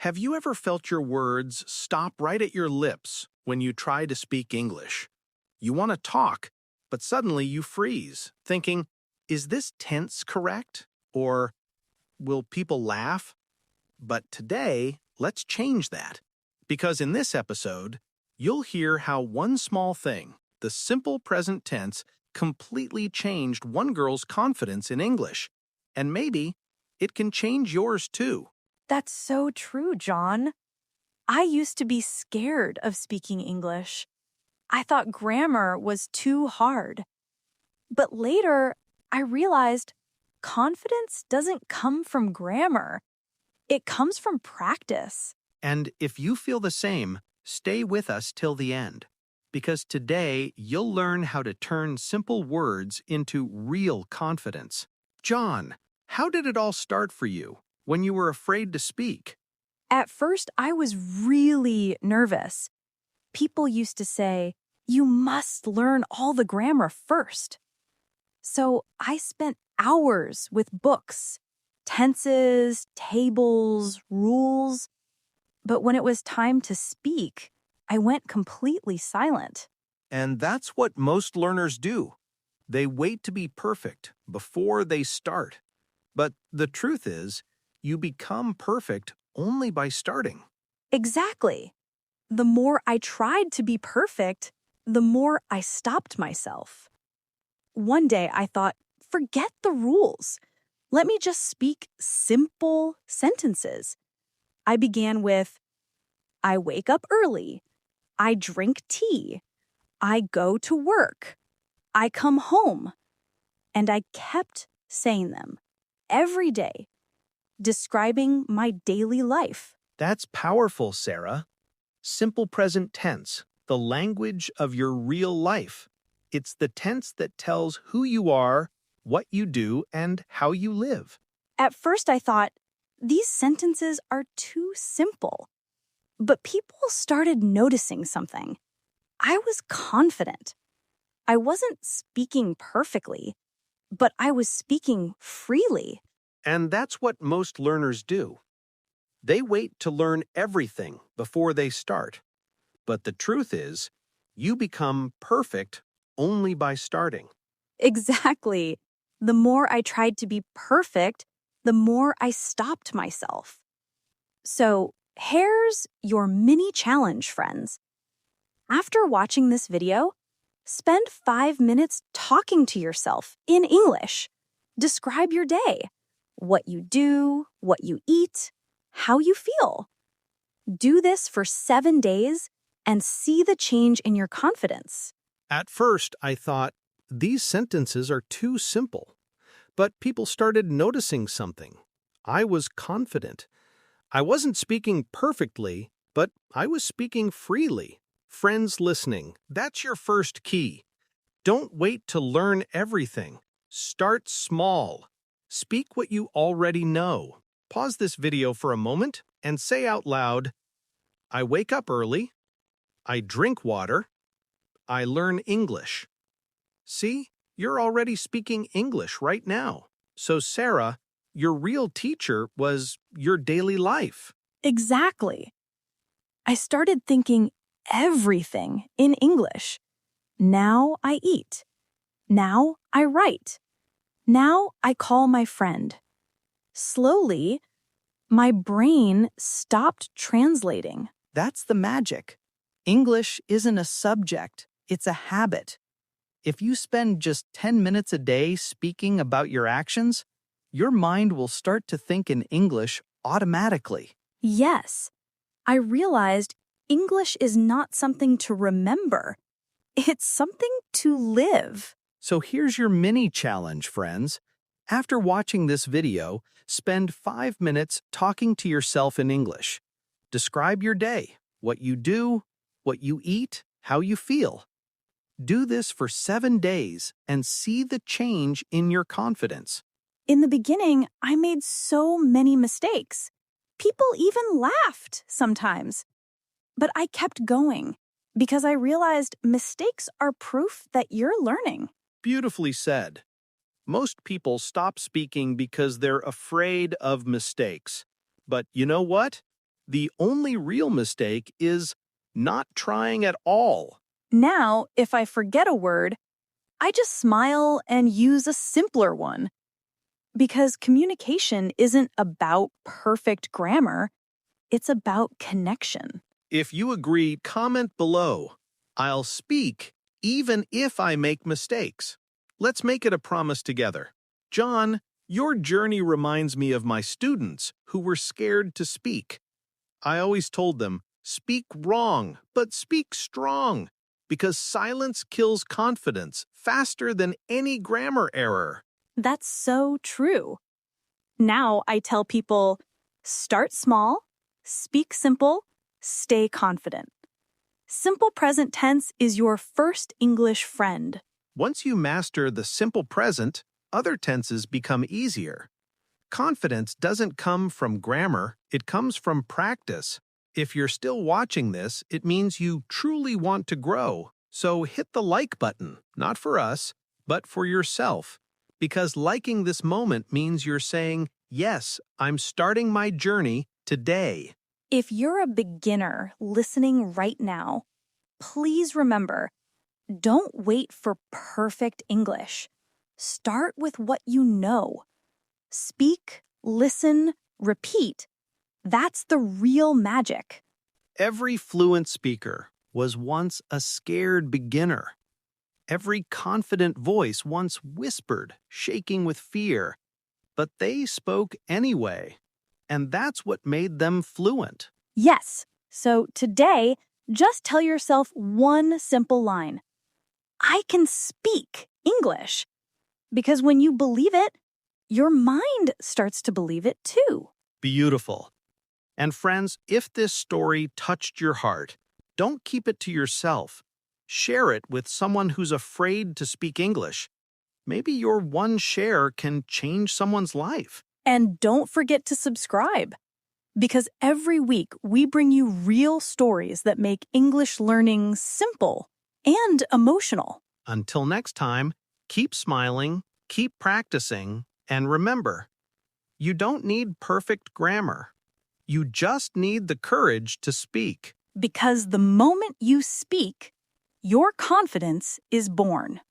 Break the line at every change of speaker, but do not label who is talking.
Have you ever felt your words stop right at your lips when you try to speak English? You want to talk, but suddenly you freeze, thinking, is this tense correct? Or will people laugh? But today, let's change that. Because in this episode, you'll hear how one small thing, the simple present tense, completely changed one girl's confidence in English. And maybe it can change yours too.
That's so true, John. I used to be scared of speaking English. I thought grammar was too hard. But later, I realized confidence doesn't come from grammar. It comes from practice.
And if you feel the same, stay with us till the end. Because today, you'll learn how to turn simple words into real confidence. John, how did it all start for you when you were afraid to speak?
At first, I was really nervous. People used to say, you must learn all the grammar first. So I spent hours with books, tenses, tables, rules. But when it was time to speak, I went completely silent.
And that's what most learners do. They wait to be perfect before they start. But the truth is, you become perfect only by starting.
Exactly. The more I tried to be perfect, the more I stopped myself. One day I thought, forget the rules. Let me just speak simple sentences. I began with, I wake up early. I drink tea. I go to work. I come home. And I kept saying them every day, describing my daily life.
That's powerful, Sarah. Simple present tense, the language of your real life. It's the tense that tells who you are, what you do, and how you live.
At first I thought, these sentences are too simple. But people started noticing something. I was confident. I wasn't speaking perfectly, but I was speaking freely.
And that's what most learners do. They wait to learn everything before they start. But the truth is, you become perfect only by starting.
Exactly. The more I tried to be perfect, the more I stopped myself. So, here's your mini challenge, friends. After watching this video, spend 5 minutes talking to yourself in English. Describe your day, what you do, what you eat, how you feel. Do this for 7 days and see the change in your confidence.
At first, I thought, these sentences are too simple. But people started noticing something. I was confident. I wasn't speaking perfectly, but I was speaking freely. Friends listening, that's your first key. Don't wait to learn everything. Start small. Speak what you already know. Pause this video for a moment and say out loud, I wake up early. I drink water. I learn English. See, you're already speaking English right now. So, Sarah, your real teacher was your daily life.
Exactly. I started thinking everything in English. Now I eat. Now I write. Now I call my friend. Slowly, my brain stopped translating.
That's the magic. English isn't a subject, it's a habit. If you spend just 10 minutes a day speaking about your actions, your mind will start to think in English automatically.
Yes, I realized English is not something to remember. It's something to live.
So here's your mini challenge, friends. After watching this video, spend 5 minutes talking to yourself in English. Describe your day, what you do, what you eat, how you feel. Do this for 7 days and see the change in your confidence.
In the beginning, I made so many mistakes. People even laughed sometimes. But I kept going because I realized mistakes are proof that you're learning.
Beautifully said. Most people stop speaking because they're afraid of mistakes. But you know what? The only real mistake is not trying at all.
Now, if I forget a word, I just smile and use a simpler one. Because communication isn't about perfect grammar, it's about connection.
If you agree, comment below. I'll speak even if I make mistakes. Let's make it a promise together. John, your journey reminds me of my students who were scared to speak. I always told them, speak wrong, but speak strong, because silence kills confidence faster than any grammar error.
That's so true. Now I tell people, start small, speak simple, stay confident. Simple present tense is your first English friend.
Once you master the simple present, other tenses become easier. Confidence doesn't come from grammar, it comes from practice. If you're still watching this, it means you truly want to grow. So hit the like button, not for us, but for yourself. Because liking this moment means you're saying, yes, I'm starting my journey today.
If you're a beginner listening right now, please remember, don't wait for perfect English. Start with what you know. Speak, listen, repeat. That's the real magic.
Every fluent speaker was once a scared beginner. Every confident voice once whispered, shaking with fear. But they spoke anyway, and that's what made them fluent.
Yes, so today, just tell yourself one simple line. I can speak English. Because when you believe it, your mind starts to believe it too.
Beautiful. And friends, if this story touched your heart, don't keep it to yourself. Share it with someone who's afraid to speak English. Maybe your one share can change someone's life.
And don't forget to subscribe. Because every week we bring you real stories that make English learning simple and emotional.
Until next time, keep smiling, keep practicing, and remember, you don't need perfect grammar. You just need the courage to speak.
Because the moment you speak, your confidence is born.